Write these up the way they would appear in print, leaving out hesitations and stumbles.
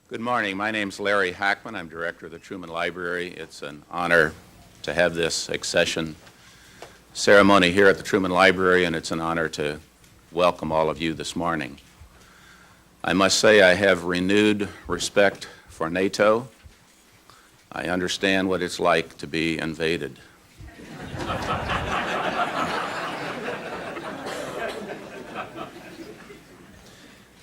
Good morning. My name's Larry Hackman. I'm director of the Truman Library. It's an honor to have this accession ceremony here at the Truman Library, and it's an honor to welcome all of you this morning. I must say I have renewed respect for NATO. I understand what it's like to be invaded.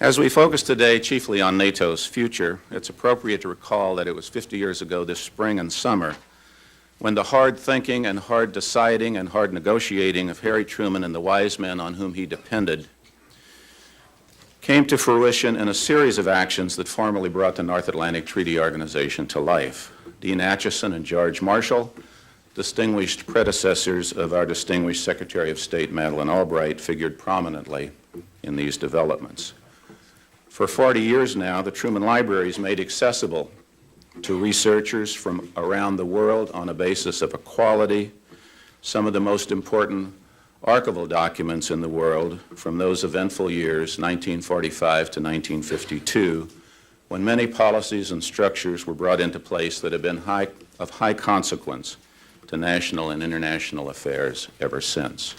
As we focus today chiefly on NATO's future, it's appropriate to recall that it was 50 years ago this spring and summer when the hard thinking and hard deciding and hard negotiating of Harry Truman and the wise men on whom he depended came to fruition in a series of actions that formally brought the North Atlantic Treaty Organization to life. Dean Acheson and George Marshall, distinguished predecessors of our distinguished Secretary of State Madeleine Albright, figured prominently in these developments. For 40 years now, the Truman Library is made accessible to researchers from around the world on a basis of equality, some of the most important archival documents in the world from those eventful years, 1945 to 1952, when many policies and structures were brought into place that have been of high consequence to national and international affairs ever since.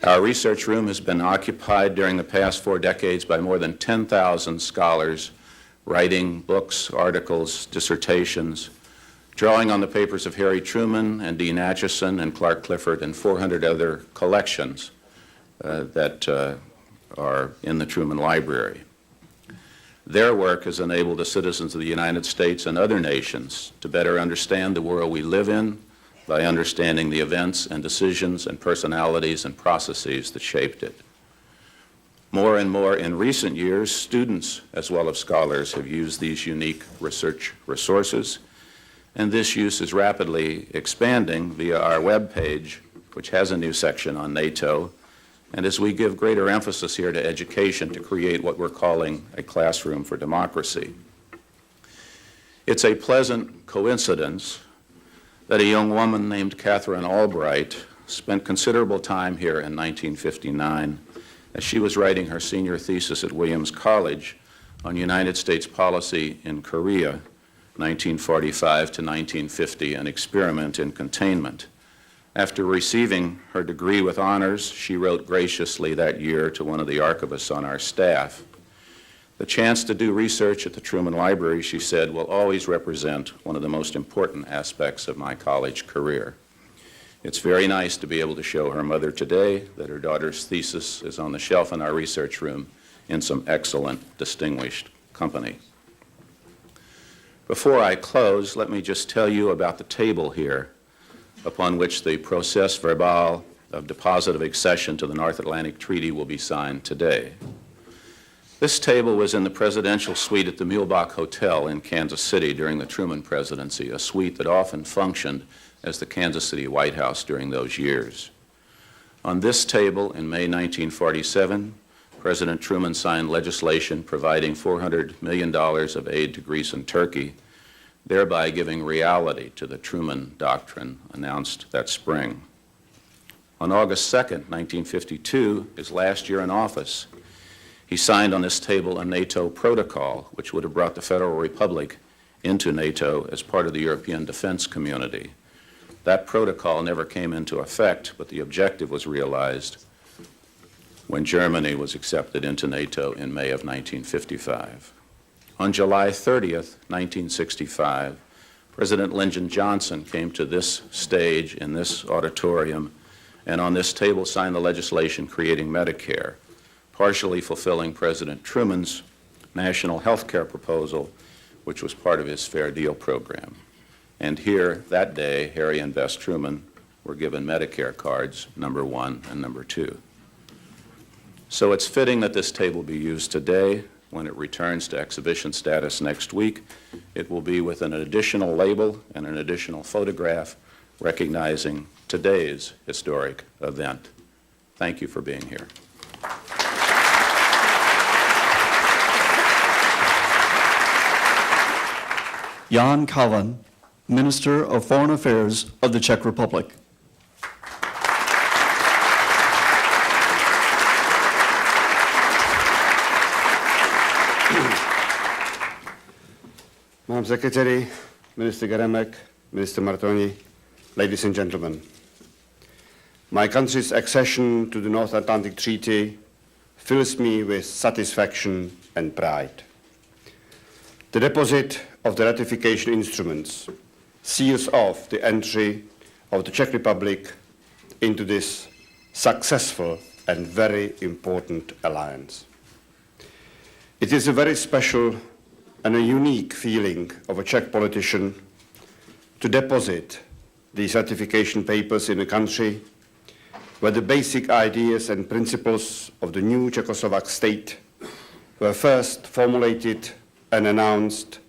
Our research room has been occupied during the past 4 decades by more than 10,000 scholars writing books, articles, dissertations, drawing on the papers of Harry Truman and Dean Acheson and Clark Clifford and 400 other collections that are in the Truman Library. Their work has enabled the citizens of the United States and other nations to better understand the world we live in by understanding the events and decisions and personalities and processes that shaped it. More and more in recent years, students as well as scholars have used these unique research resources, and this use is rapidly expanding via our webpage, which has a new section on NATO, and as we give greater emphasis here to education to create what we're calling a classroom for democracy. It's a pleasant coincidence that a young woman named Catherine Albright spent considerable time here in 1959 as she was writing her senior thesis at Williams College on United States policy in Korea, 1945 to 1950, an experiment in containment. After receiving her degree with honors, she wrote graciously that year to one of the archivists on our staff, "The chance to do research at the Truman Library," she said, "will always represent one of the most important aspects of my college career." It's very nice to be able to show her mother today that her daughter's thesis is on the shelf in our research room in some excellent, distinguished company. Before I close, let me just tell you about the table here upon which the procès verbal of deposit of accession to the North Atlantic Treaty will be signed today. This table was in the presidential suite at the Muehlebach Hotel in Kansas City during the Truman presidency, a suite that often functioned as the Kansas City White House during those years. On this table in May 1947, President Truman signed legislation providing $400 million of aid to Greece and Turkey, thereby giving reality to the Truman Doctrine announced that spring. On August 2nd, 1952, his last year in office, he signed on this table a NATO protocol, which would have brought the Federal Republic into NATO as part of the European defense community. That protocol never came into effect, but the objective was realized when Germany was accepted into NATO in May of 1955. On July 30th, 1965, President Lyndon Johnson came to this stage in this auditorium and on this table signed the legislation creating Medicare, partially fulfilling President Truman's national health care proposal, which was part of his Fair Deal program. And here, that day, Harry and Bess Truman were given Medicare cards, number 1 and number 2. So it's fitting that this table be used today. When it returns to exhibition status next week, it will be with an additional label and an additional photograph recognizing today's historic event. Thank you for being here. Jan Kalan, Minister of Foreign Affairs of the Czech Republic. Madam Secretary, Minister Geremek, Minister Martoni, ladies and gentlemen. My country's accession to the North Atlantic Treaty fills me with satisfaction and pride. The deposit of the ratification instruments seals off the entry of the Czech Republic into this successful and very important alliance. It is a very special and a unique feeling of a Czech politician to deposit these ratification papers in a country where the basic ideas and principles of the new Czechoslovak state were first formulated and announced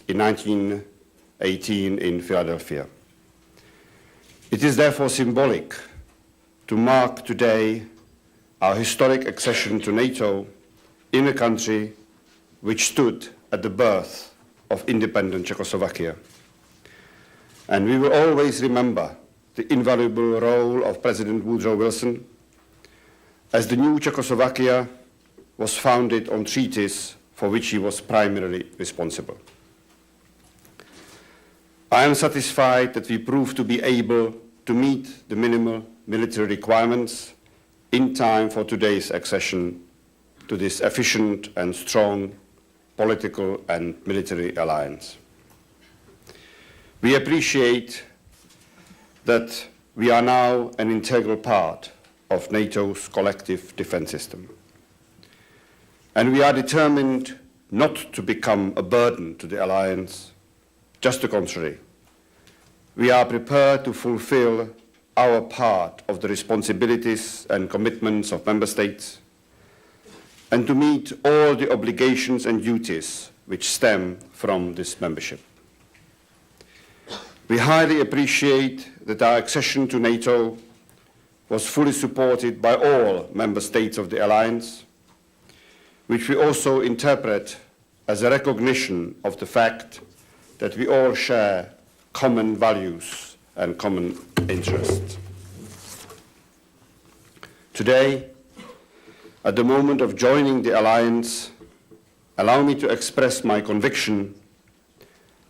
in 1918 in Philadelphia. It is therefore symbolic to mark today our historic accession to NATO in a country which stood at the birth of independent Czechoslovakia. And we will always remember the invaluable role of President Woodrow Wilson, as the new Czechoslovakia was founded on treaties for which he was primarily responsible. I am satisfied that we proved to be able to meet the minimal military requirements in time for today's accession to this efficient and strong political and military alliance. We appreciate that we are now an integral part of NATO's collective defense system. And we are determined not to become a burden to the alliance, just the contrary. We are prepared to fulfill our part of the responsibilities and commitments of member states and to meet all the obligations and duties which stem from this membership. We highly appreciate that our accession to NATO was fully supported by all member states of the alliance, which we also interpret as a recognition of the fact that we all share common values and common interests. Today, at the moment of joining the alliance, allow me to express my conviction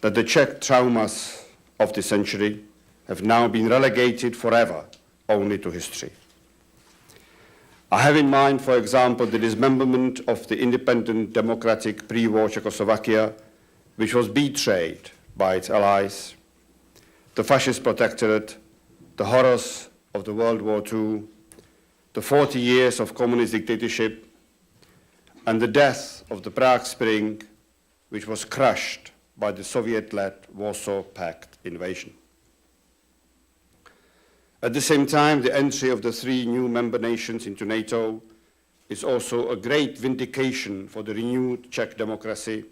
that the Czech traumas of the century have now been relegated forever only to history. I have in mind, for example, the dismemberment of the independent democratic pre-war Czechoslovakia, which was betrayed by its allies, the fascist protectorate, the horrors of the World War II, the 40 years of communist dictatorship, and the death of the Prague Spring, which was crushed by the Soviet-led Warsaw Pact invasion. At the same time, the entry of the 3 new member nations into NATO is also a great vindication for the renewed Czech democracy,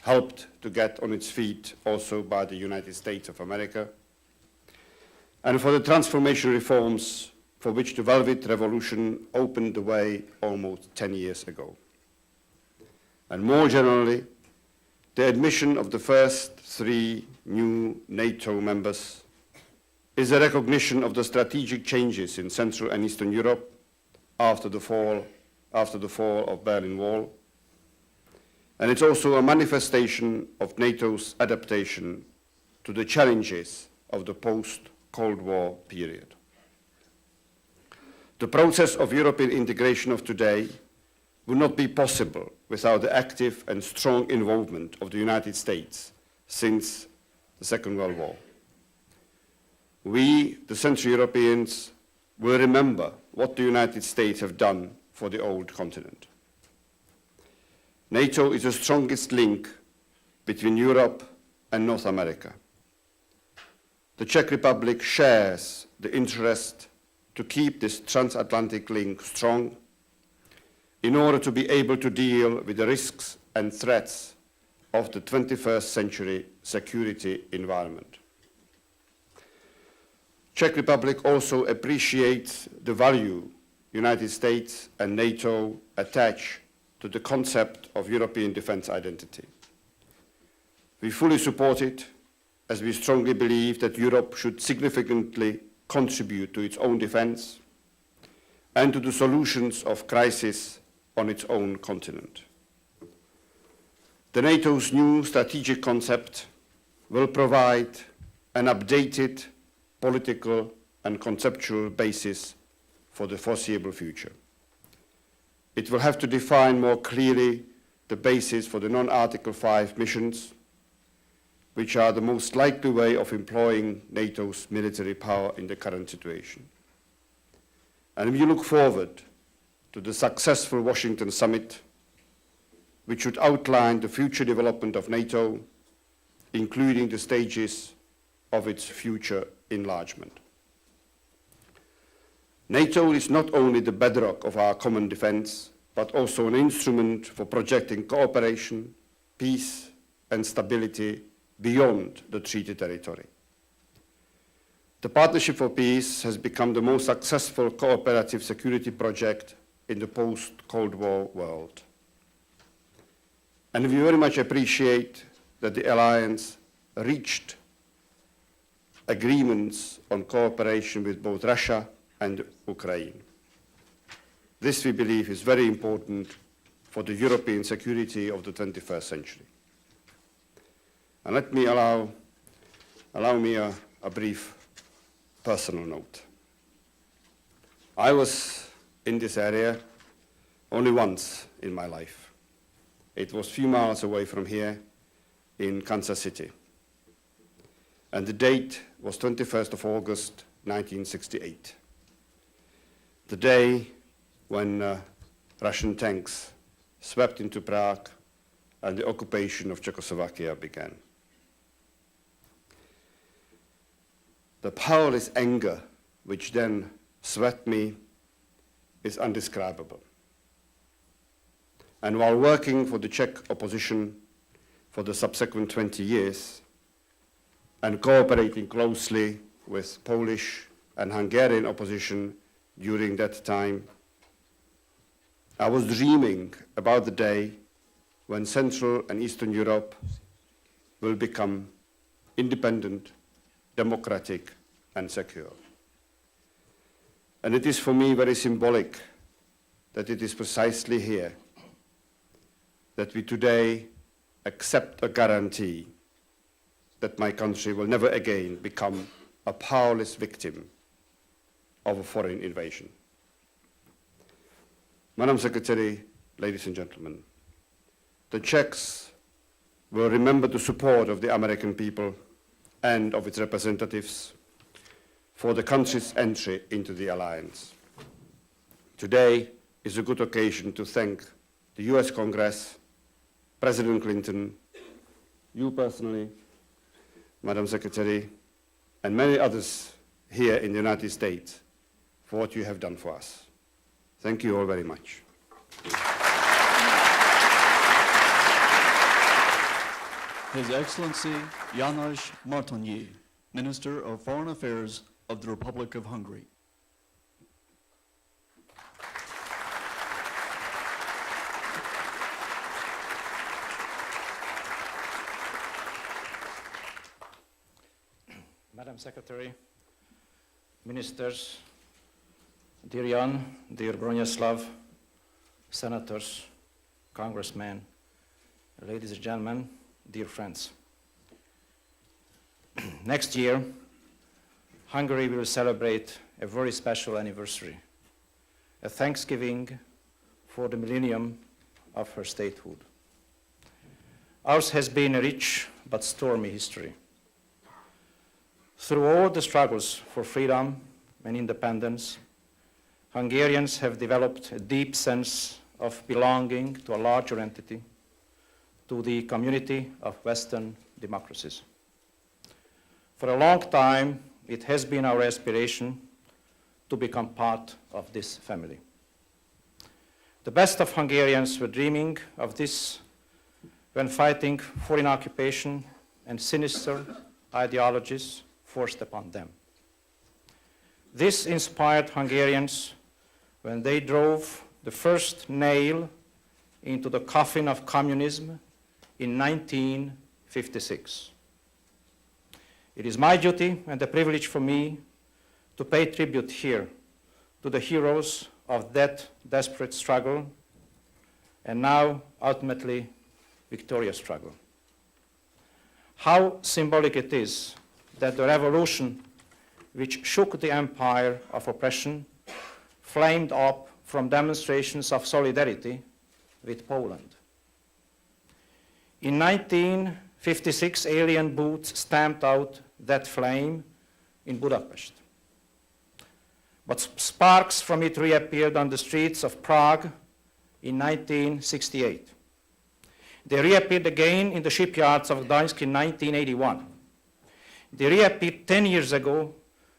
helped to get on its feet also by the United States of America, and for the transformation reforms for which the Velvet Revolution opened the way almost 10 years ago. And more generally, the admission of the first 3 new NATO members is a recognition of the strategic changes in Central and Eastern Europe after the fall of Berlin Wall. And it's also a manifestation of NATO's adaptation to the challenges of the post-Cold War period. The process of European integration of today would not be possible without the active and strong involvement of the United States since the Second World War. We, the Central Europeans, will remember what the United States have done for the old continent. NATO is the strongest link between Europe and North America. The Czech Republic shares the interest to keep this transatlantic link strong in order to be able to deal with the risks and threats of the 21st century security environment. Czech Republic also appreciates the value United States and NATO attach to the concept of European defense identity. We fully support it, as we strongly believe that Europe should significantly contribute to its own defense and to the solutions of crisis on its own continent. The NATO's new strategic concept will provide an updated political and conceptual basis for the foreseeable future. It will have to define more clearly the basis for the non-Article 5 missions, which are the most likely way of employing NATO's military power in the current situation. And we look forward to the successful Washington summit, which should outline the future development of NATO, including the stages of its future enlargement. NATO is not only the bedrock of our common defense, but also an instrument for projecting cooperation, peace, and stability beyond the treaty territory. The Partnership for Peace has become the most successful cooperative security project in the post-Cold War world. And we very much appreciate that the alliance reached agreements on cooperation with both Russia and Ukraine. This, we believe, is very important for the European security of the 21st century. And let me allow me a brief personal note. I was in this area only once in my life. It was a few miles away from here in Kansas City. And the date was 21st of August, 1968. The day when Russian tanks swept into Prague and the occupation of Czechoslovakia began. The powerless anger which then swept me is indescribable. And while working for the Czech opposition for the subsequent 20 years and cooperating closely with Polish and Hungarian opposition during that time, I was dreaming about the day when Central and Eastern Europe will become independent, democratic, and secure. And it is for me very symbolic that it is precisely here that we today accept a guarantee that my country will never again become a powerless victim of a foreign invasion. Madam Secretary, ladies and gentlemen, the Czechs will remember the support of the American people and of its representatives for the country's entry into the alliance. Today is a good occasion to thank the US Congress, President Clinton, you personally, Madam Secretary, and many others here in the United States for what you have done for us. Thank you all very much. His Excellency János Martonyi, Minister of Foreign Affairs of the Republic of Hungary. Madam Secretary, Ministers, dear Jan, dear Bronislav, Senators, Congressmen, ladies and gentlemen, dear friends. Next year, Hungary will celebrate a very special anniversary, a Thanksgiving for the millennium of her statehood. Ours has been a rich but stormy history. Through all the struggles for freedom and independence, Hungarians have developed a deep sense of belonging to a larger entity, to the community of Western democracies. For a long time, it has been our aspiration to become part of this family. The best of Hungarians were dreaming of this when fighting foreign occupation and sinister ideologies forced upon them. This inspired Hungarians when they drove the first nail into the coffin of communism in 1956. It is my duty and a privilege for me to pay tribute here to the heroes of that desperate struggle and now ultimately victorious struggle. How symbolic it is that the revolution which shook the empire of oppression flamed up from demonstrations of solidarity with Poland. In 1956, alien boots stamped out that flame in Budapest. But sparks from it reappeared on the streets of Prague in 1968. They reappeared again in the shipyards of Gdańsk in 1981. They reappeared 10 years ago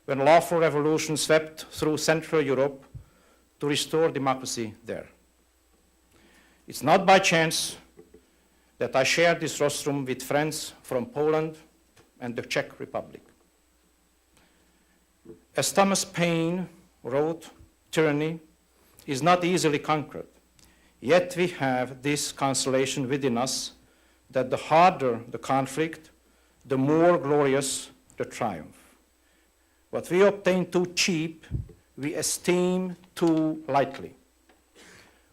when lawful revolution swept through Central Europe to restore democracy there. It's not by chance that I share this rostrum with friends from Poland and the Czech Republic. As Thomas Paine wrote, tyranny is not easily conquered, yet we have this consolation within us that the harder the conflict, the more glorious the triumph. What we obtain too cheap, we esteem too lightly.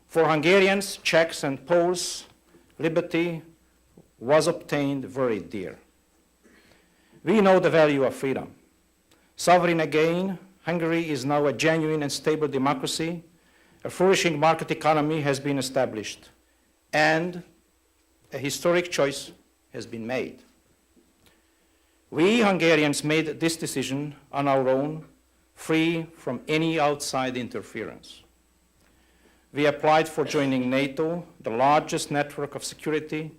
For Hungarians, Czechs, and Poles, liberty was obtained very dear. We know the value of freedom. Sovereign again, Hungary is now a genuine and stable democracy. A flourishing market economy has been established, and a historic choice has been made. We Hungarians made this decision on our own, free from any outside interference. We applied for joining NATO, the largest network of security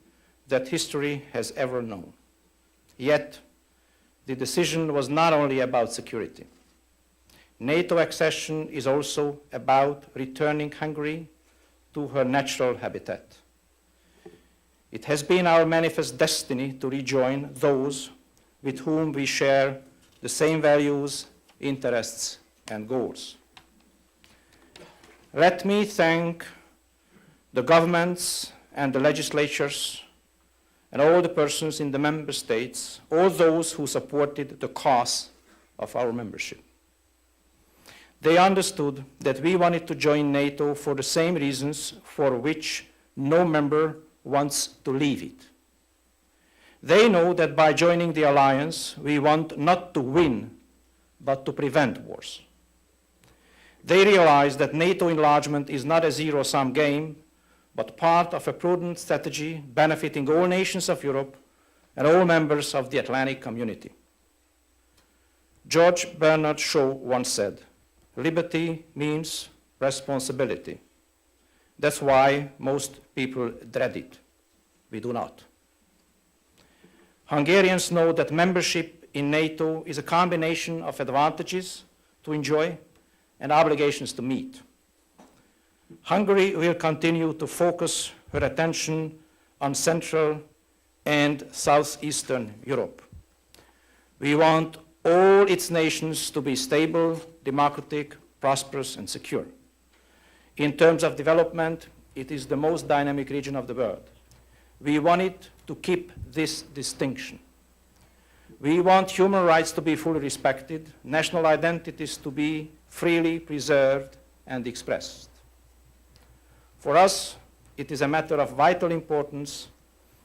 that history has ever known. Yet, the decision was not only about security. NATO accession is also about returning Hungary to her natural habitat. It has been our manifest destiny to rejoin those with whom we share the same values, interests, and goals. Let me thank the governments and the legislatures and all the persons in the member states, all those who supported the cause of our membership. They understood that we wanted to join NATO for the same reasons for which no member wants to leave it. They know that by joining the alliance, we want not to win, but to prevent wars. They realize that NATO enlargement is not a zero-sum game, but part of a prudent strategy benefiting all nations of Europe and all members of the Atlantic community. George Bernard Shaw once said, "Liberty means responsibility." That's why most people dread it. We do not. Hungarians know that membership in NATO is a combination of advantages to enjoy and obligations to meet. Hungary will continue to focus her attention on Central and Southeastern Europe. We want all its nations to be stable, democratic, prosperous, and secure. In terms of development, it is the most dynamic region of the world. We want it to keep this distinction. We want human rights to be fully respected, national identities to be freely preserved and expressed. For us, it is a matter of vital importance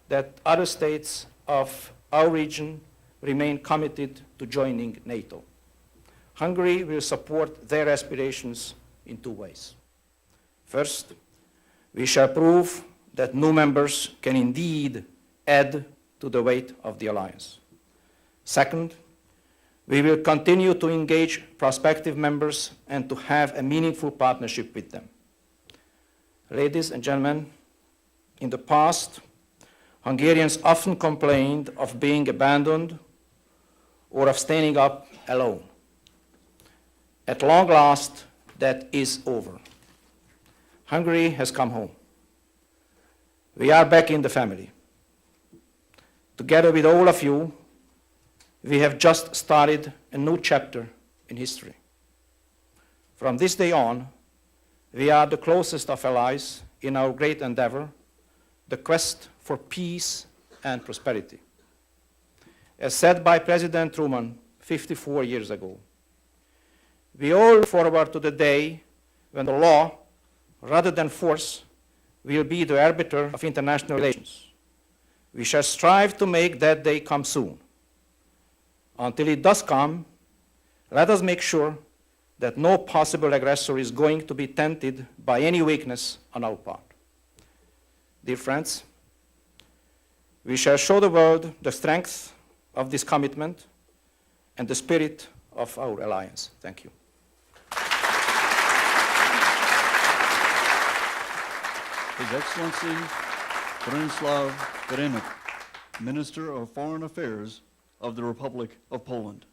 that other states of our region remain committed to joining NATO. Hungary will support their aspirations in two ways. First, we shall prove that new members can indeed add to the weight of the alliance. Second, we will continue to engage prospective members and to have a meaningful partnership with them. Ladies and gentlemen, in the past, Hungarians often complained of being abandoned or of standing up alone. At long last, that is over. Hungary has come home. We are back in the family. Together with all of you, we have just started a new chapter in history. From this day on, we are the closest of allies in our great endeavor, the quest for peace and prosperity. As said by President Truman 54 years ago, we all look forward to the day when the law, rather than force, will be the arbiter of international relations. We shall strive to make that day come soon. Until it does come, let us make sure that no possible aggressor is going to be tempted by any weakness on our part. Dear friends, we shall show the world the strength of this commitment and the spirit of our alliance. Thank you. His Excellency Bronislaw Geremek, Minister of Foreign Affairs of the Republic of Poland.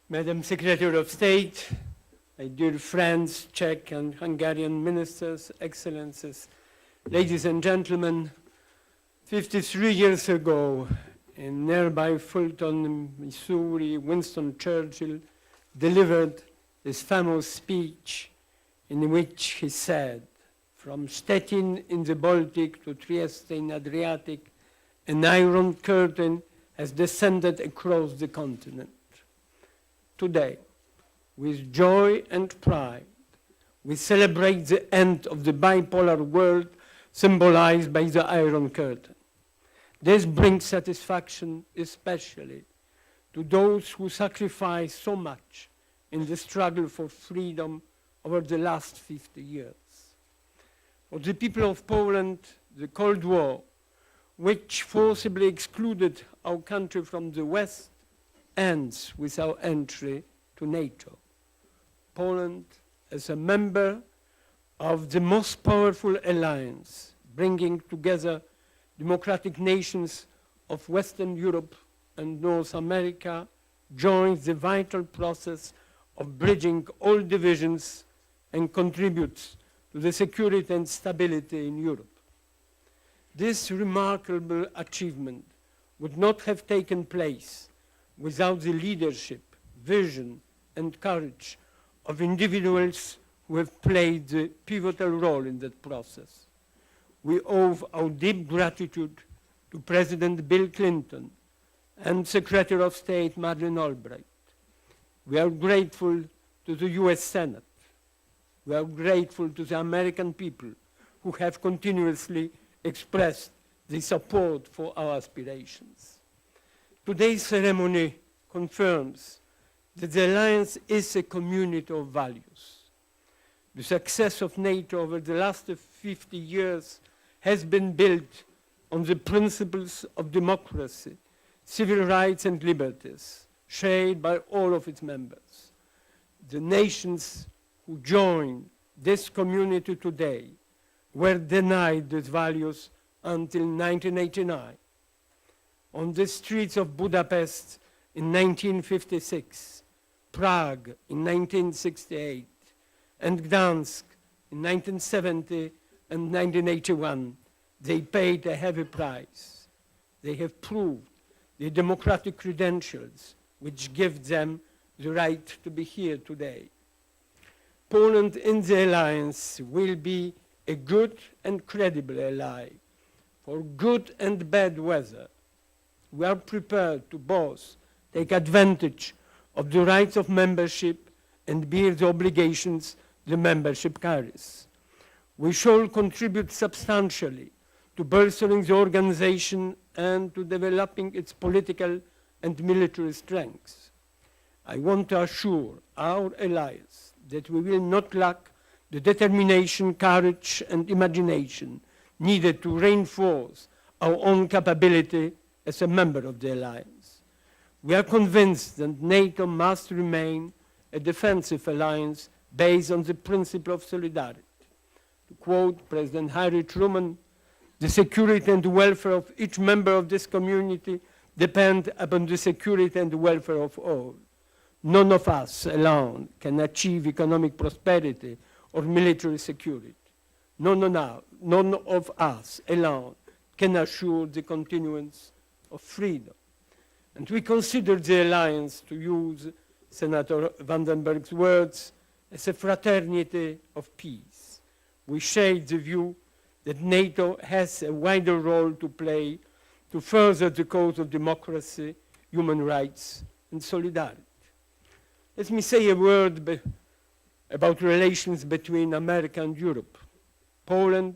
Madam Secretary of State, my dear friends, Czech and Hungarian ministers, excellencies, ladies and gentlemen, 53 years ago, in nearby Fulton, Missouri, Winston Churchill delivered his famous speech in which he said, "From Stettin in the Baltic to Trieste in Adriatic, an iron curtain has descended across the continent." Today, with joy and pride, we celebrate the end of the bipolar world symbolized by the Iron Curtain. This brings satisfaction especially to those who sacrificed so much in the struggle for freedom over the last 50 years. For the people of Poland, the Cold War, which forcibly excluded our country from the West, ends with our entry to NATO. Poland, as a member of the most powerful alliance, bringing together democratic nations of Western Europe and North America, joins the vital process of bridging all divisions and contributes to the security and stability in Europe. This remarkable achievement would not have taken place without the leadership, vision, and courage of individuals who have played the pivotal role in that process. We owe our deep gratitude to President Bill Clinton and Secretary of State Madeleine Albright. We are grateful to the US Senate. We are grateful to the American people who have continuously expressed the support for our aspirations. Today's ceremony confirms that the alliance is a community of values. The success of NATO over the last 50 years has been built on the principles of democracy, civil rights and liberties, shared by all of its members. The nations who join this community today were denied these values until 1989. On the streets of Budapest in 1956, Prague in 1968, and Gdansk in 1970 and 1981, they paid a heavy price. They have proved the democratic credentials which give them the right to be here today. Poland in the alliance will be a good and credible ally for good and bad weather. We are prepared to both take advantage of the rights of membership and bear the obligations the membership carries. We shall contribute substantially to bolstering the organization and to developing its political and military strengths. I want to assure our allies that we will not lack the determination, courage, and imagination needed to reinforce our own capability as a member of the alliance. We are convinced that NATO must remain a defensive alliance based on the principle of solidarity. To quote President Harry Truman, "The security and welfare of each member of this community depend upon the security and welfare of all. None of us alone can achieve economic prosperity or military security. None of us alone can assure the continuance of freedom." And we consider the alliance, to use Senator Vandenberg's words, as a fraternity of peace. We share the view that NATO has a wider role to play to further the cause of democracy, human rights, and solidarity. Let me say a word about relations between America and Europe. Poland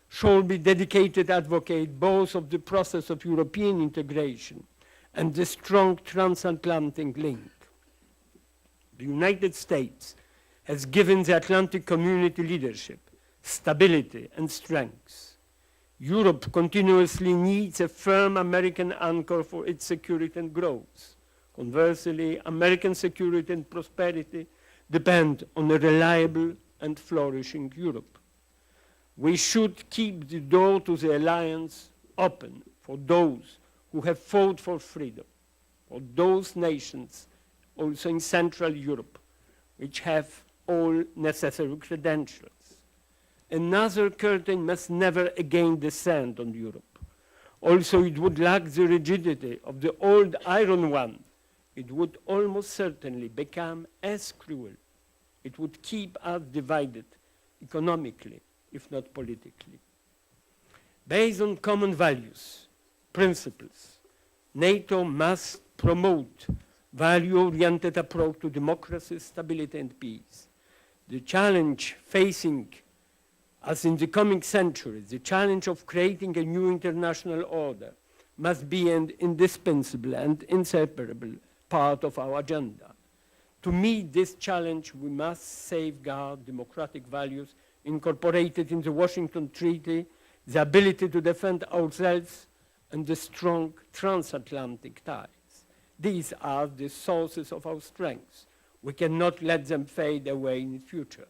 shall be dedicated advocate both of the process of European integration and the strong transatlantic link. The United States has given the Atlantic community leadership, stability, and strength. Europe continuously needs a firm American anchor for its security and growth. Conversely, American security and prosperity depend on a reliable and flourishing Europe. We should keep the door to the alliance open for those who have fought for freedom, for those nations also in Central Europe, which have all necessary credentials. Another curtain must never again descend on Europe. Also, it would lack the rigidity of the old Iron One. It would almost certainly become as cruel. It would keep us divided economically, if not politically. Based on common values, principles, NATO must promote value-oriented approach to democracy, stability, and peace. The challenge facing us in the coming centuries, the challenge of creating a new international order, must be an indispensable and inseparable part of our agenda. To meet this challenge, we must safeguard democratic values incorporated in the Washington Treaty, the ability to defend ourselves, and the strong transatlantic ties. These are the sources of our strength. We cannot let them fade away in the future.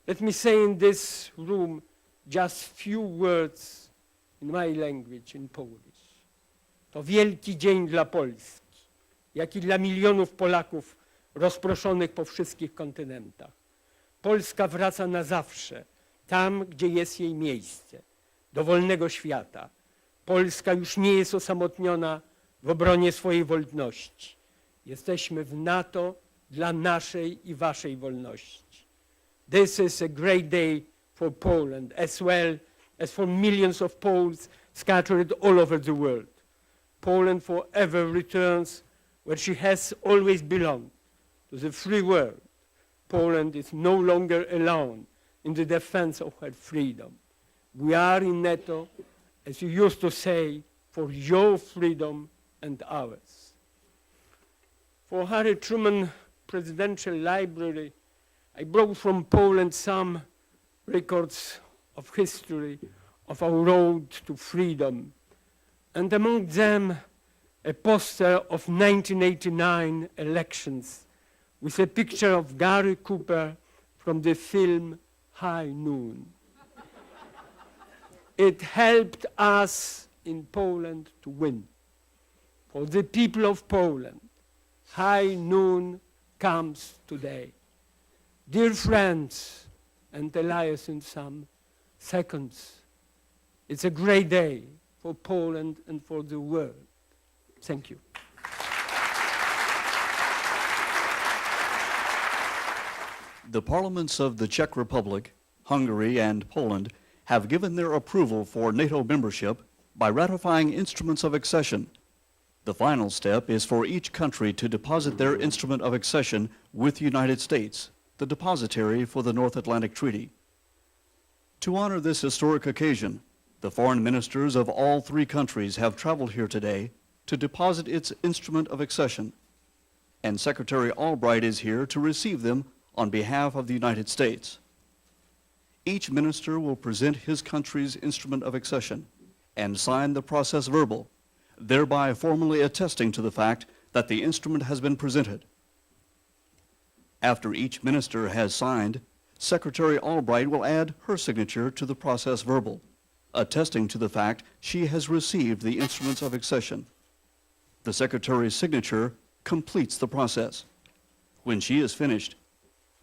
Let me say in this room just few words in my language, in Polish. To wielki dzień dla Polski, jak i dla milionów Polaków rozproszonych po wszystkich kontynentach. Polska wraca na zawsze, tam, gdzie jest jej miejsce, do wolnego świata. Polska już nie jest osamotniona w obronie swojej wolności. Jesteśmy w NATO dla naszej i waszej wolności. This is a great day for Poland, as well as for millions of Poles scattered all over the world. Poland forever returns where she has always belonged, to the free world. Poland is no longer alone in the defense of her freedom. We are in NATO, as you used to say, for your freedom and ours. For Harry Truman Presidential Library, I brought from Poland some records of history of our road to freedom, and among them a poster of 1989 elections with a picture of Gary Cooper from the film High Noon. It helped us in Poland to win. For the people of Poland, High Noon comes today. Dear friends and allies in some seconds, it's a great day for Poland and for the world. Thank you. The parliaments of the Czech Republic, Hungary, and Poland have given their approval for NATO membership by ratifying instruments of accession. The final step is for each country to deposit their instrument of accession with the United States, the depositary for the North Atlantic Treaty. To honor this historic occasion, the foreign ministers of all three countries have traveled here today to deposit its instrument of accession, and Secretary Albright is here to receive them on behalf of the United States. Each minister will present his country's instrument of accession and sign the process verbal, thereby formally attesting to the fact that the instrument has been presented. After each minister has signed, Secretary Albright will add her signature to the process verbal, attesting to the fact she has received the instruments of accession. The Secretary's signature completes the process. When she is finished,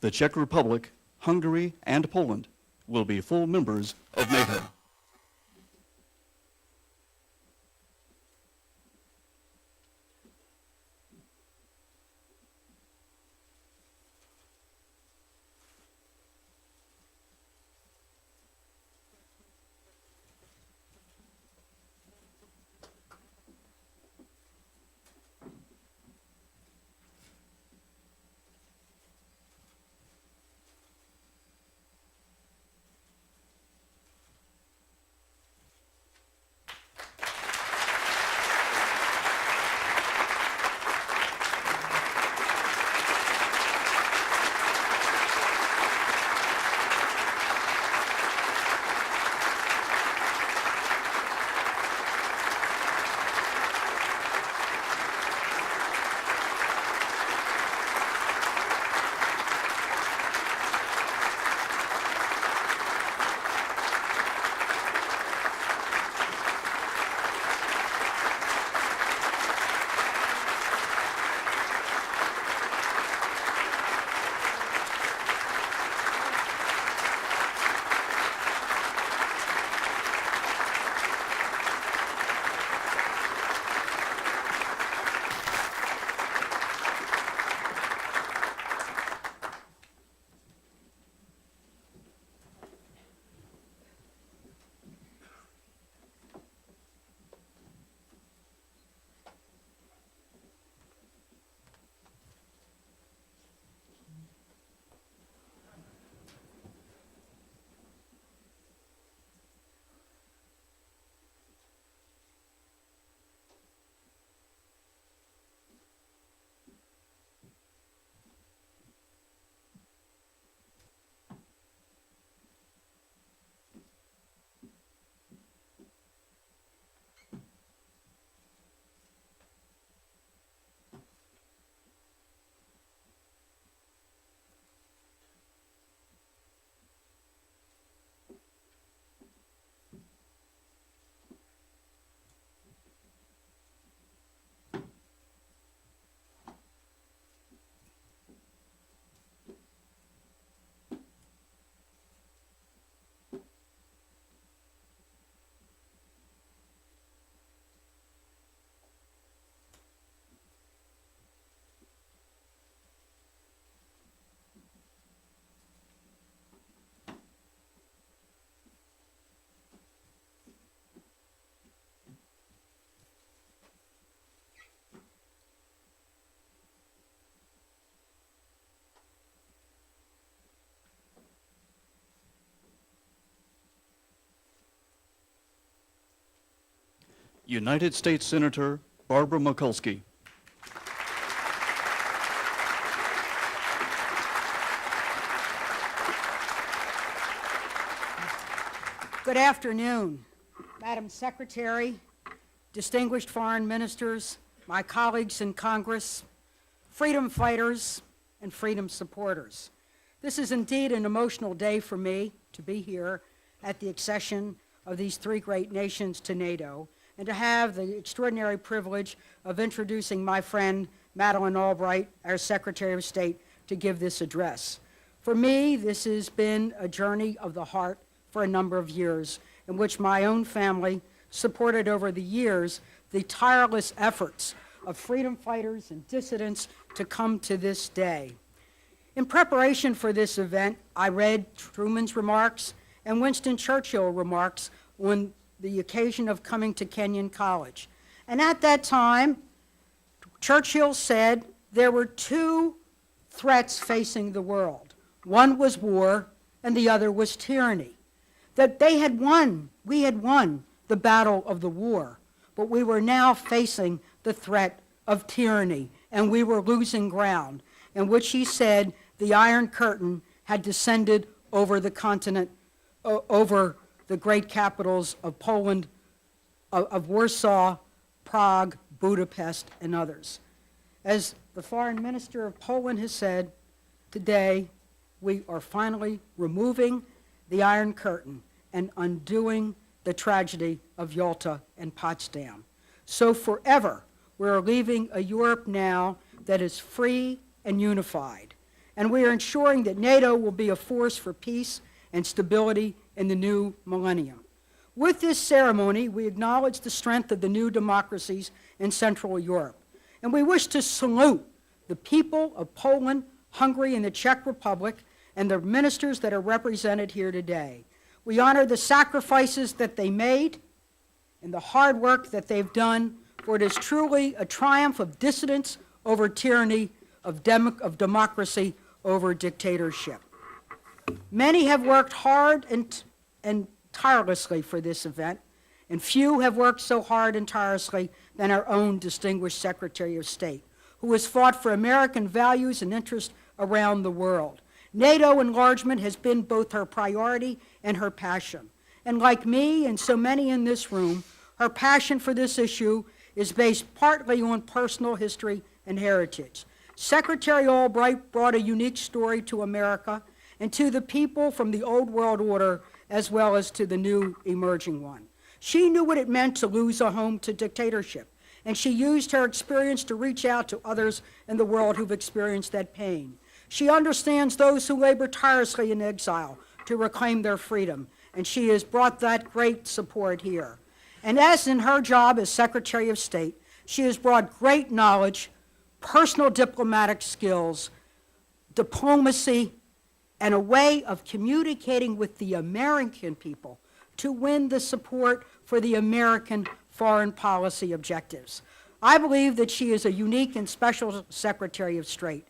the Czech Republic, Hungary, and Poland will be full members of NATO. United States Senator Barbara Mikulski. Good afternoon, Madam Secretary, distinguished foreign ministers, my colleagues in Congress, freedom fighters, and freedom supporters. This is indeed an emotional day for me to be here at the accession of these three great nations to NATO and to have the extraordinary privilege of introducing my friend Madeleine Albright, our Secretary of State, to give this address. For me, this has been a journey of the heart for a number of years, in which my own family supported over the years the tireless efforts of freedom fighters and dissidents to come to this day. In preparation for this event, I read Truman's remarks and Winston Churchill's remarks on the occasion of coming to Kenyon College. And at that time, Churchill said there were two threats facing the world. One was war, and the other was tyranny. That they had won, we had won the battle of the war, but we were now facing the threat of tyranny, and we were losing ground, in which he said the Iron Curtain had descended over the continent, over the great capitals of Poland, of Warsaw, Prague, Budapest, and others. As the foreign minister of Poland has said, today we are finally removing the Iron Curtain and undoing the tragedy of Yalta and Potsdam. So forever, we're leaving a Europe now that is free and unified. And we are ensuring that NATO will be a force for peace and stability in the new millennium. With this ceremony, we acknowledge the strength of the new democracies in Central Europe. And we wish to salute the people of Poland, Hungary, and the Czech Republic, and the ministers that are represented here today. We honor the sacrifices that they made and the hard work that they've done, for it is truly a triumph of dissidence over tyranny, of democracy over dictatorship. Many have worked hard and tirelessly for this event, and few have worked so hard and tirelessly than our own distinguished Secretary of State, who has fought for American values and interests around the world. NATO enlargement has been both her priority and her passion. And like me and so many in this room, her passion for this issue is based partly on personal history and heritage. Secretary Albright brought a unique story to America and to the people from the old world order as well as to the new emerging one. She knew what it meant to lose a home to dictatorship, and she used her experience to reach out to others in the world who've experienced that pain. She understands those who labor tirelessly in exile to reclaim their freedom, and she has brought that great support here. And as in her job as Secretary of State, she has brought great knowledge, personal diplomatic skills, diplomacy, and a way of communicating with the American people to win the support for the American foreign policy objectives. I believe that she is a unique and special Secretary of State.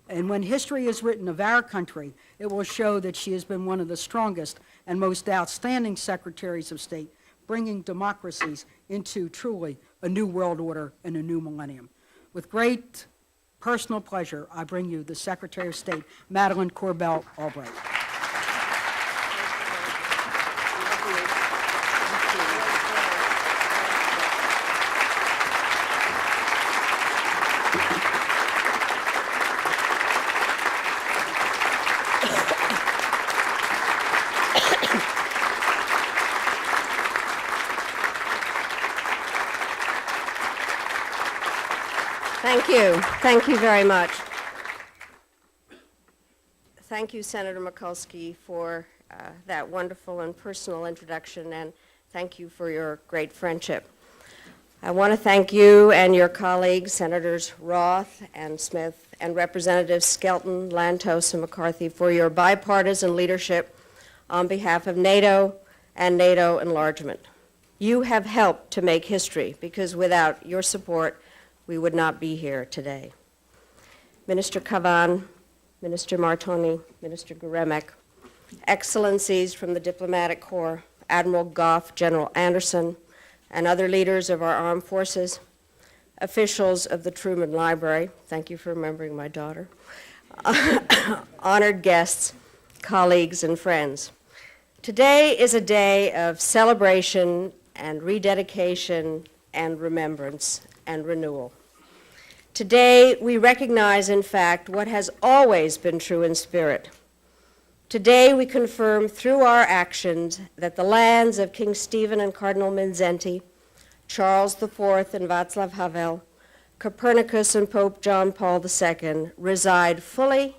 And when history is written of our country, it will show that she has been one of the strongest and most outstanding Secretaries of State, bringing democracies into truly a new world order and a new millennium. With great personal pleasure, I bring you the Secretary of State, Madeleine Corbell Albright. Thank you. Thank you very much. Thank you, Senator Mikulski, for that wonderful and personal introduction, and thank you for your great friendship. I want to thank you and your colleagues, Senators Roth and Smith, and Representatives Skelton, Lantos, and McCarthy, for your bipartisan leadership on behalf of NATO and NATO enlargement. You have helped to make history, because without your support, we would not be here today. Minister Kavan, Minister Martoni, Minister Geremek, Excellencies from the Diplomatic Corps, Admiral Goff, General Anderson, and other leaders of our armed forces, officials of the Truman Library, thank you for remembering my daughter, honored guests, colleagues, and friends. Today is a day of celebration and rededication and remembrance and renewal. Today, we recognize, in fact, what has always been true in spirit. Today, we confirm through our actions that the lands of King Stephen and Cardinal Mindszenty, Charles IV and Václav Havel, Copernicus and Pope John Paul II reside fully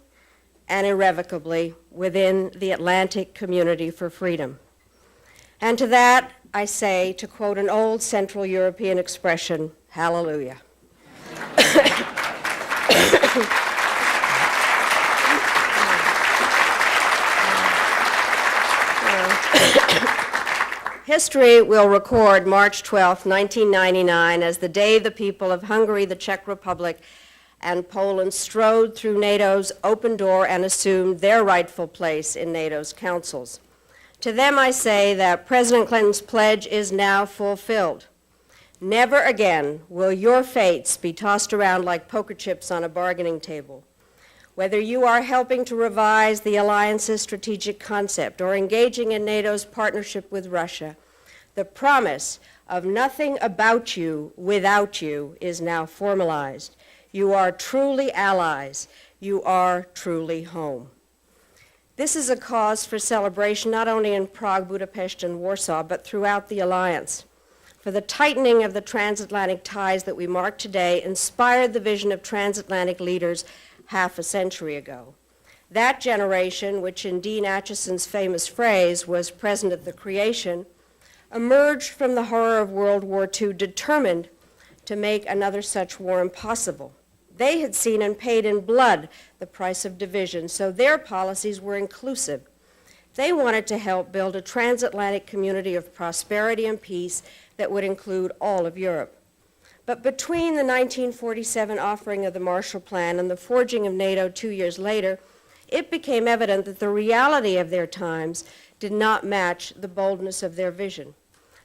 and irrevocably within the Atlantic Community for Freedom. And to that, I say, to quote an old Central European expression, hallelujah. History will record March 12, 1999, as the day the people of Hungary, the Czech Republic, and Poland strode through NATO's open door and assumed their rightful place in NATO's councils. To them I say that President Clinton's pledge is now fulfilled. Never again will your fates be tossed around like poker chips on a bargaining table. Whether you are helping to revise the alliance's strategic concept or engaging in NATO's partnership with Russia, the promise of nothing about you without you is now formalized. You are truly allies. You are truly home. This is a cause for celebration not only in Prague, Budapest, and Warsaw, but throughout the alliance. For the tightening of the transatlantic ties that we mark today inspired the vision of transatlantic leaders half a century ago. That generation, which in Dean Acheson's famous phrase was present at the creation, emerged from the horror of World War II determined to make another such war impossible. They had seen and paid in blood the price of division, so their policies were inclusive. They wanted to help build a transatlantic community of prosperity and peace that would include all of Europe. But between the 1947 offering of the Marshall Plan and the forging of NATO 2 years later, it became evident that the reality of their times did not match the boldness of their vision.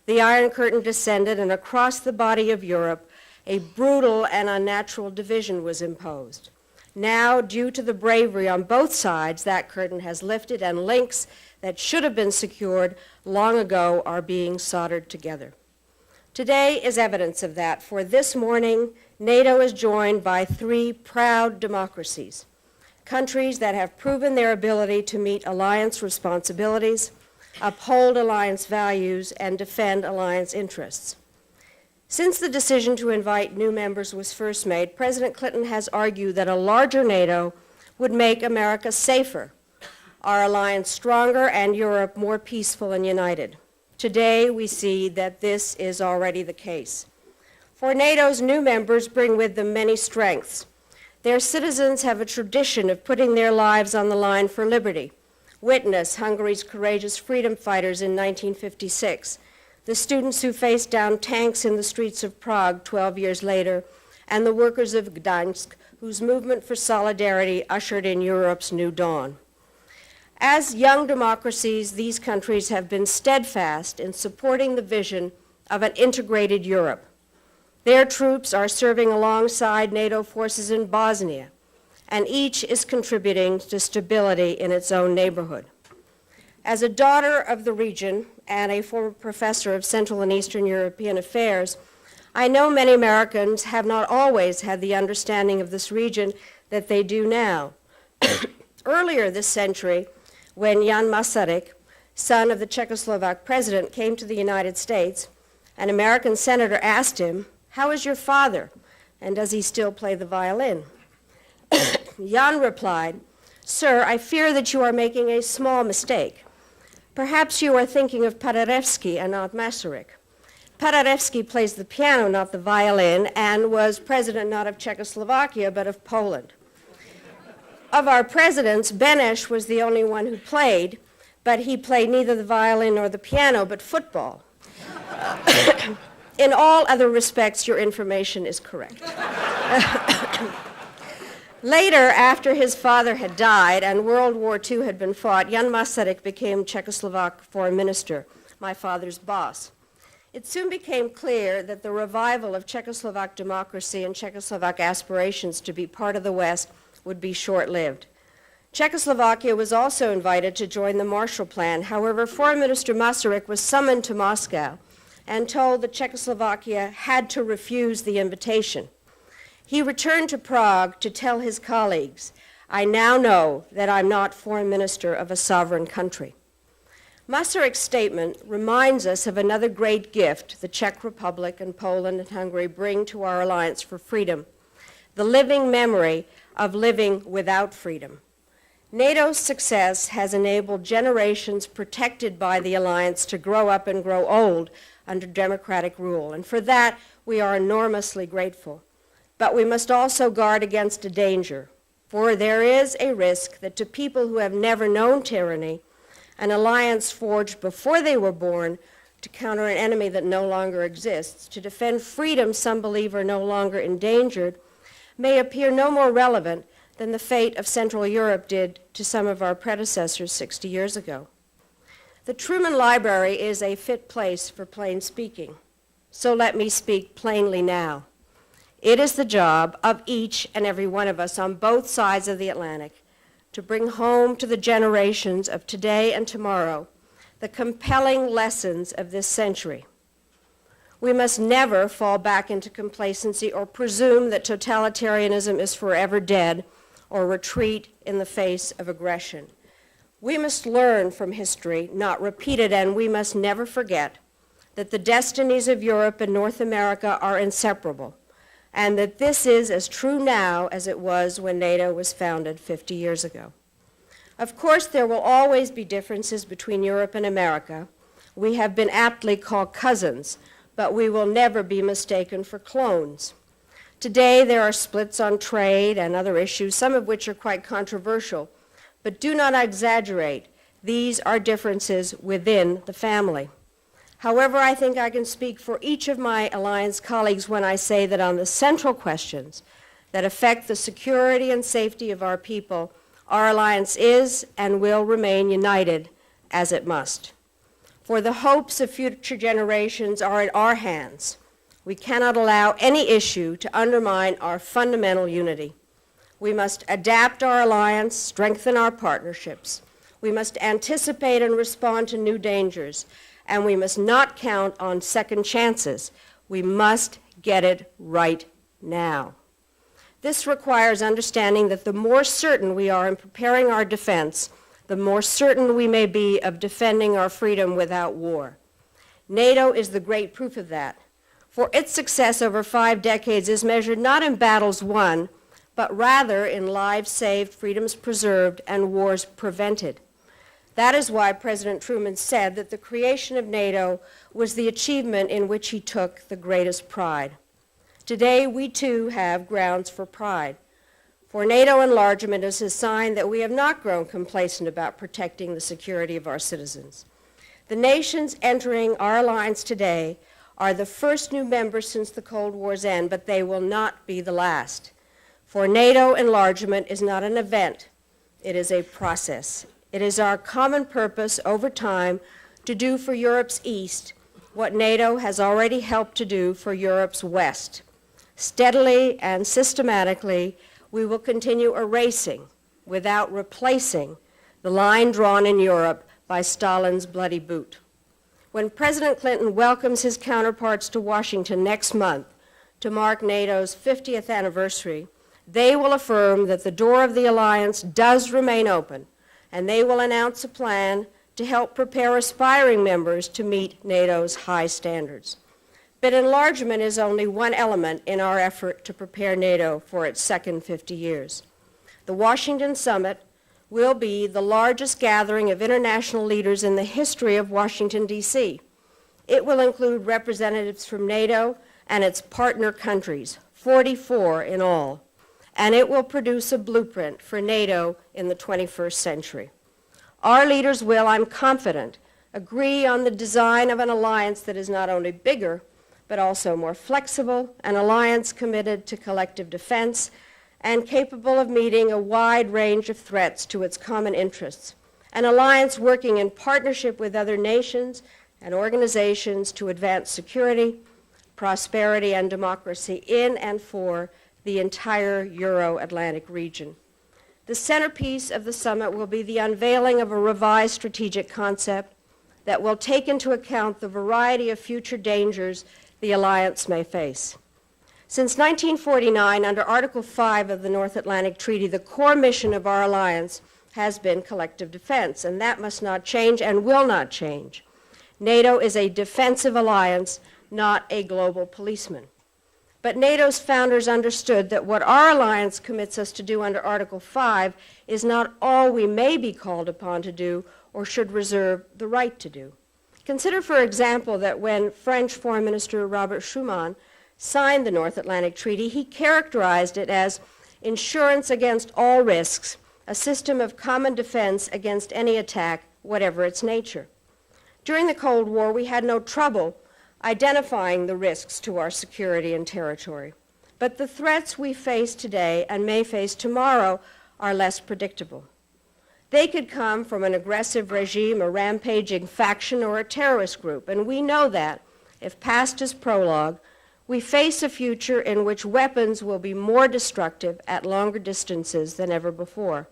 The Iron Curtain descended, and across the body of Europe, a brutal and unnatural division was imposed. Now, due to the bravery on both sides, that curtain has lifted, and links that should have been secured long ago are being soldered together. Today is evidence of that, for this morning, NATO is joined by 3 proud democracies, countries that have proven their ability to meet alliance responsibilities, uphold alliance values, and defend alliance interests. Since the decision to invite new members was first made, President Clinton has argued that a larger NATO would make America safer, our alliance stronger, and Europe more peaceful and united. Today, we see that this is already the case. For NATO's new members bring with them many strengths. Their citizens have a tradition of putting their lives on the line for liberty. Witness Hungary's courageous freedom fighters in 1956, the students who faced down tanks in the streets of Prague 12 years later, and the workers of Gdansk, whose movement for solidarity ushered in Europe's new dawn. As young democracies, these countries have been steadfast in supporting the vision of an integrated Europe. Their troops are serving alongside NATO forces in Bosnia, and each is contributing to stability in its own neighborhood. As a daughter of the region and a former professor of Central and Eastern European affairs, I know many Americans have not always had the understanding of this region that they do now. Earlier this century, when Jan Masaryk, son of the Czechoslovak president, came to the United States, an American senator asked him, "How is your father, and does he still play the violin?" Jan replied, "Sir, I fear that you are making a small mistake. Perhaps you are thinking of Paderewski and not Masaryk. Paderewski plays the piano, not the violin, and was president not of Czechoslovakia, but of Poland. Of our presidents, Beneš was the only one who played, but he played neither the violin nor the piano, but football. In all other respects, your information is correct." Later, after his father had died and World War II had been fought, Jan Masaryk became Czechoslovak foreign minister, my father's boss. It soon became clear that the revival of Czechoslovak democracy and Czechoslovak aspirations to be part of the West would be short-lived. Czechoslovakia was also invited to join the Marshall Plan. However, Foreign Minister Masaryk was summoned to Moscow and told that Czechoslovakia had to refuse the invitation. He returned to Prague to tell his colleagues, "I now know that I'm not foreign minister of a sovereign country." Masaryk's statement reminds us of another great gift the Czech Republic and Poland and Hungary bring to our Alliance for Freedom, the living memory of living without freedom. NATO's success has enabled generations protected by the alliance to grow up and grow old under democratic rule, and for that we are enormously grateful. But we must also guard against a danger, for there is a risk that to people who have never known tyranny, an alliance forged before they were born to counter an enemy that no longer exists, to defend freedom some believe are no longer endangered, may appear no more relevant than the fate of Central Europe did to some of our predecessors 60 years ago. The Truman Library is a fit place for plain speaking, so let me speak plainly now. It is the job of each and every one of us on both sides of the Atlantic to bring home to the generations of today and tomorrow the compelling lessons of this century. We must never fall back into complacency or presume that totalitarianism is forever dead or retreat in the face of aggression. We must learn from history, not repeat it, and we must never forget that the destinies of Europe and North America are inseparable, and that this is as true now as it was when NATO was founded 50 years ago. Of course, there will always be differences between Europe and America. We have been aptly called cousins, but we will never be mistaken for clones. Today, there are splits on trade and other issues, some of which are quite controversial, but do not exaggerate. These are differences within the family. However, I think I can speak for each of my alliance colleagues when I say that on the central questions that affect the security and safety of our people, our alliance is and will remain united as it must. For the hopes of future generations are in our hands. We cannot allow any issue to undermine our fundamental unity. We must adapt our alliance, strengthen our partnerships. We must anticipate and respond to new dangers, and we must not count on second chances. We must get it right now. This requires understanding that the more certain we are in preparing our defense, the more certain we may be of defending our freedom without war. NATO is the great proof of that, for its success over 5 decades is measured not in battles won, but rather in lives saved, freedoms preserved, and wars prevented. That is why President Truman said that the creation of NATO was the achievement in which he took the greatest pride. Today, we too have grounds for pride. For NATO enlargement is a sign that we have not grown complacent about protecting the security of our citizens. The nations entering our alliance today are the first new members since the Cold War's end, but they will not be the last. For NATO enlargement is not an event, it is a process. It is our common purpose over time to do for Europe's East what NATO has already helped to do for Europe's West. Steadily and systematically, we will continue erasing, without replacing, the line drawn in Europe by Stalin's bloody boot. When President Clinton welcomes his counterparts to Washington next month to mark NATO's 50th anniversary, they will affirm that the door of the alliance does remain open, and they will announce a plan to help prepare aspiring members to meet NATO's high standards. But enlargement is only one element in our effort to prepare NATO for its second 50 years. The Washington Summit will be the largest gathering of international leaders in the history of Washington, D.C. It will include representatives from NATO and its partner countries, 44 in all, and it will produce a blueprint for NATO in the 21st century. Our leaders will, I'm confident, agree on the design of an alliance that is not only bigger, but also more flexible, an alliance committed to collective defense and capable of meeting a wide range of threats to its common interests, an alliance working in partnership with other nations and organizations to advance security, prosperity, and democracy in and for the entire Euro-Atlantic region. The centerpiece of the summit will be the unveiling of a revised strategic concept that will take into account the variety of future dangers the alliance may face. Since 1949, under Article 5 of the North Atlantic Treaty, the core mission of our alliance has been collective defense, and that must not change and will not change. NATO is a defensive alliance, not a global policeman. But NATO's founders understood that what our alliance commits us to do under Article 5 is not all we may be called upon to do or should reserve the right to do. Consider, for example, that when French Foreign Minister Robert Schuman signed the North Atlantic Treaty, he characterized it as insurance against all risks, a system of common defense against any attack, whatever its nature. During the Cold War, we had no trouble identifying the risks to our security and territory. But the threats we face today and may face tomorrow are less predictable. They could come from an aggressive regime, a rampaging faction, or a terrorist group, and we know that, if past is prologue, we face a future in which weapons will be more destructive at longer distances than ever before.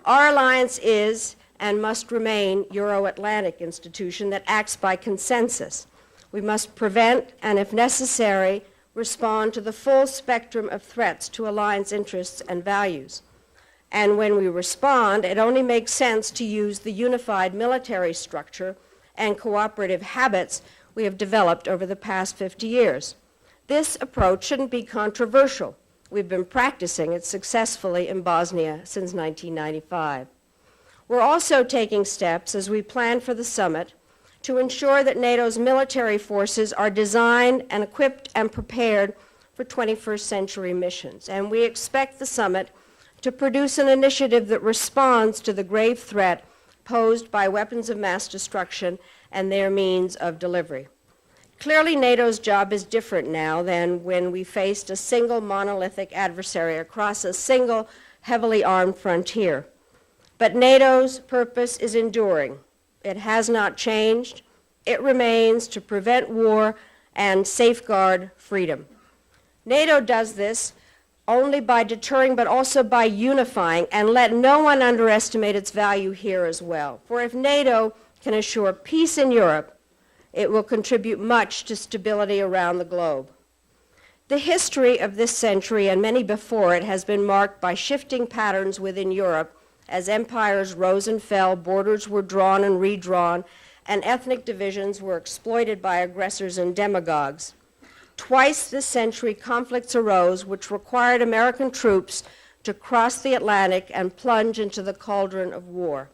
Our alliance is and must remain Euro-Atlantic institution that acts by consensus. We must prevent and, if necessary, respond to the full spectrum of threats to alliance interests and values. And when we respond, it only makes sense to use the unified military structure and cooperative habits we have developed over the past 50 years. This approach shouldn't be controversial. We've been practicing it successfully in Bosnia since 1995. We're also taking steps as we plan for the summit to ensure that NATO's military forces are designed and equipped and prepared for 21st century missions. And we expect the summit to produce an initiative that responds to the grave threat posed by weapons of mass destruction and their means of delivery. Clearly, NATO's job is different now than when we faced a single monolithic adversary across a single heavily armed frontier. But NATO's purpose is enduring. It has not changed. It remains to prevent war and safeguard freedom. NATO does this only by deterring, but also by unifying, and let no one underestimate its value here as well. For if NATO can assure peace in Europe, it will contribute much to stability around the globe. The history of this century and many before it has been marked by shifting patterns within Europe as empires rose and fell, borders were drawn and redrawn, and ethnic divisions were exploited by aggressors and demagogues. Twice this century, conflicts arose which required American troops to cross the Atlantic and plunge into the cauldron of war.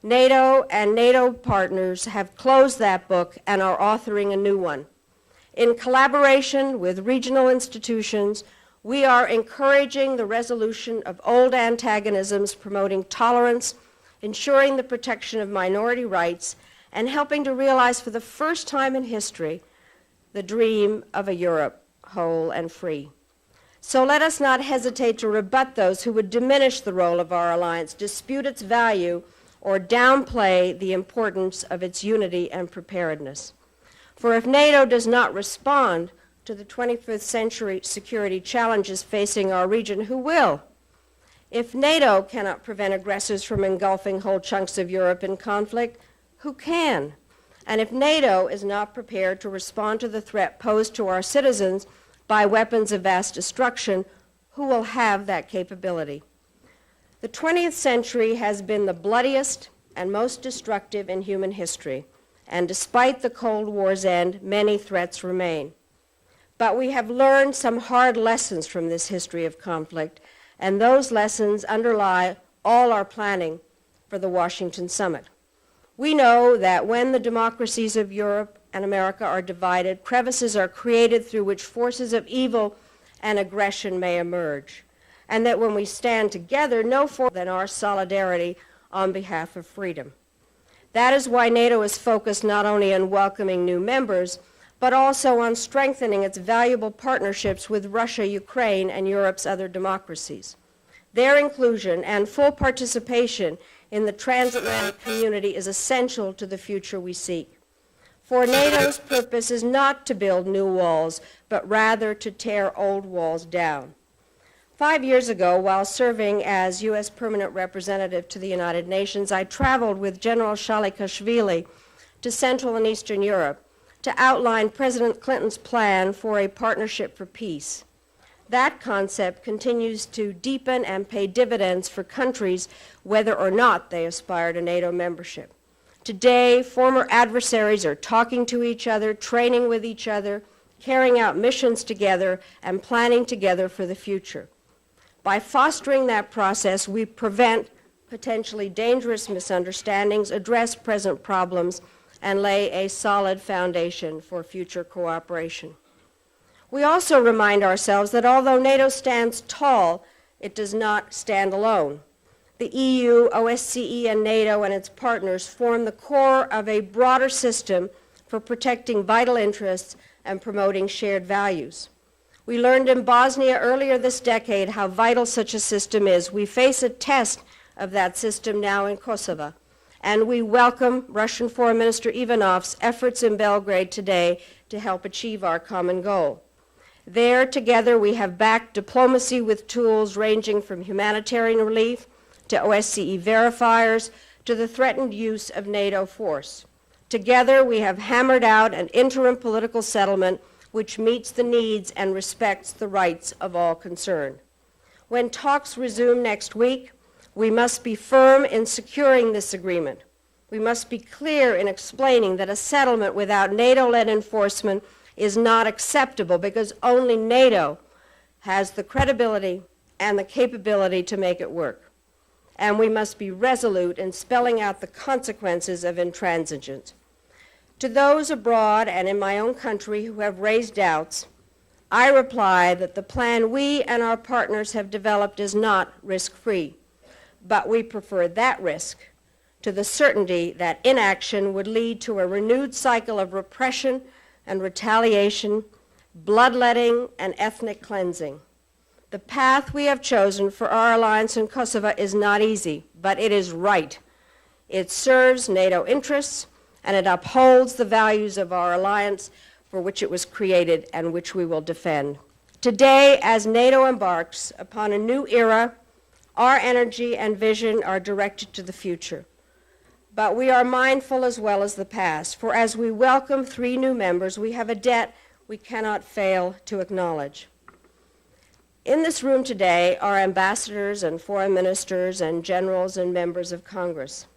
NATO and NATO partners have closed that book and are authoring a new one. In collaboration with regional institutions, we are encouraging the resolution of old antagonisms, promoting tolerance, ensuring the protection of minority rights, and helping to realize for the first time in history the dream of a Europe whole and free. So let us not hesitate to rebut those who would diminish the role of our alliance, dispute its value, or downplay the importance of its unity and preparedness. For if NATO does not respond to the 21st century security challenges facing our region, who will? If NATO cannot prevent aggressors from engulfing whole chunks of Europe in conflict, who can? And if NATO is not prepared to respond to the threat posed to our citizens by weapons of mass destruction, who will have that capability? The 20th century has been the bloodiest and most destructive in human history, and despite the Cold War's end, many threats remain. But we have learned some hard lessons from this history of conflict, and those lessons underlie all our planning for the Washington Summit. We know that when the democracies of Europe and America are divided, crevices are created through which forces of evil and aggression may emerge, and that when we stand together, no force than our solidarity on behalf of freedom. That is why NATO is focused not only on welcoming new members, but also on strengthening its valuable partnerships with Russia, Ukraine, and Europe's other democracies. Their inclusion and full participation in the transatlantic community is essential to the future we seek. For NATO's purpose is not to build new walls, but rather to tear old walls down. 5 years ago, while serving as U.S. Permanent Representative to the United Nations, I traveled with General Shalikashvili to Central and Eastern Europe to outline President Clinton's plan for a partnership for peace. That concept continues to deepen and pay dividends for countries whether or not they aspire to NATO membership. Today, former adversaries are talking to each other, training with each other, carrying out missions together, and planning together for the future. By fostering that process, we prevent potentially dangerous misunderstandings, address present problems, and lay a solid foundation for future cooperation. We also remind ourselves that although NATO stands tall, it does not stand alone. The EU, OSCE, and NATO and its partners form the core of a broader system for protecting vital interests and promoting shared values. We learned in Bosnia earlier this decade how vital such a system is. We face a test of that system now in Kosovo, and we welcome Russian Foreign Minister Ivanov's efforts in Belgrade today to help achieve our common goal. There, together, we have backed diplomacy with tools ranging from humanitarian relief to OSCE verifiers to the threatened use of NATO force. Together, we have hammered out an interim political settlement which meets the needs and respects the rights of all concerned. When talks resume next week, we must be firm in securing this agreement. We must be clear in explaining that a settlement without NATO-led enforcement is not acceptable because only NATO has the credibility and the capability to make it work. And we must be resolute in spelling out the consequences of intransigence. To those abroad and in my own country who have raised doubts, I reply that the plan we and our partners have developed is not risk-free, but we prefer that risk to the certainty that inaction would lead to a renewed cycle of repression and retaliation, bloodletting, and ethnic cleansing. The path we have chosen for our alliance in Kosovo is not easy, but it is right. It serves NATO interests, and it upholds the values of our alliance for which it was created and which we will defend. Today, as NATO embarks upon a new era, our energy and vision are directed to the future. But we are mindful as well as the past, for as we welcome 3 new members, we have a debt we cannot fail to acknowledge. In this room today are ambassadors and foreign ministers and generals and members of Congress.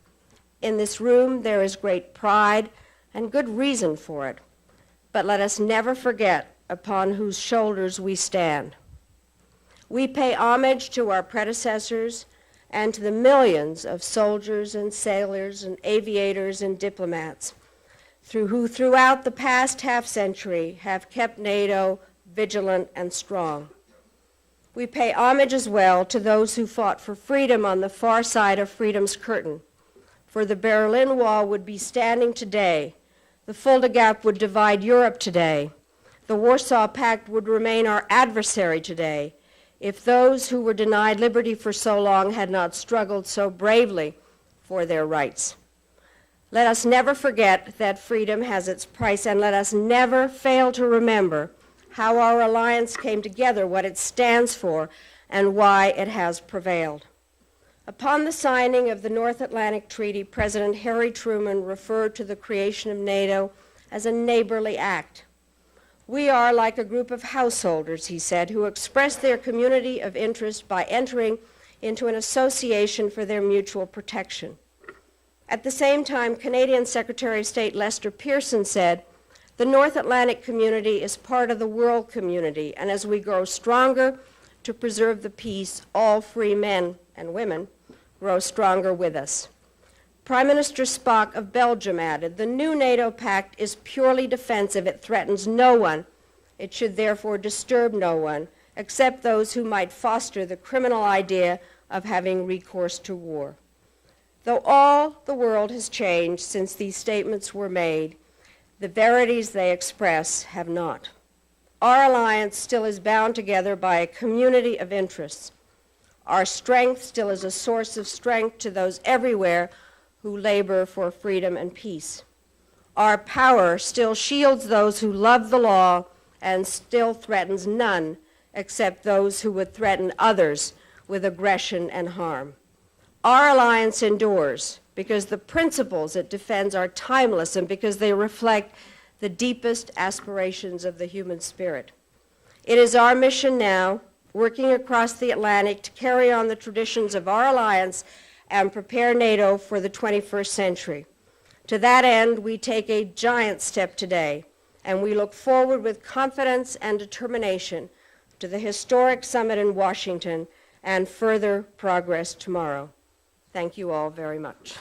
In this room, there is great pride and good reason for it. But let us never forget upon whose shoulders we stand. We pay homage to our predecessors and to the millions of soldiers and sailors and aviators and diplomats who throughout the past half-century have kept NATO vigilant and strong. We pay homage as well to those who fought for freedom on the far side of freedom's curtain. For the Berlin Wall would be standing today. The Fulda Gap would divide Europe today. The Warsaw Pact would remain our adversary today if those who were denied liberty for so long had not struggled so bravely for their rights. Let us never forget that freedom has its price, and let us never fail to remember how our alliance came together, what it stands for, and why it has prevailed. Upon the signing of the North Atlantic Treaty, President Harry Truman referred to the creation of NATO as a neighborly act. We are like a group of householders, he said, who express their community of interest by entering into an association for their mutual protection. At the same time, Canadian Secretary of State Lester Pearson said, "The North Atlantic community is part of the world community, and as we grow stronger to preserve the peace, all free men and women grow stronger with us." Prime Minister Spock of Belgium added, "The new NATO pact is purely defensive. It threatens no one. It should therefore disturb no one, except those who might foster the criminal idea of having recourse to war." Though all the world has changed since these statements were made, the verities they express have not. Our alliance still is bound together by a community of interests. Our strength still is a source of strength to those everywhere who labor for freedom and peace. Our power still shields those who love the law and still threatens none except those who would threaten others with aggression and harm. Our alliance endures because the principles it defends are timeless and because they reflect the deepest aspirations of the human spirit. It is our mission now, working across the Atlantic, to carry on the traditions of our alliance and prepare NATO for the 21st century. To that end, we take a giant step today, and we look forward with confidence and determination to the historic summit in Washington and further progress tomorrow. Thank you all very much.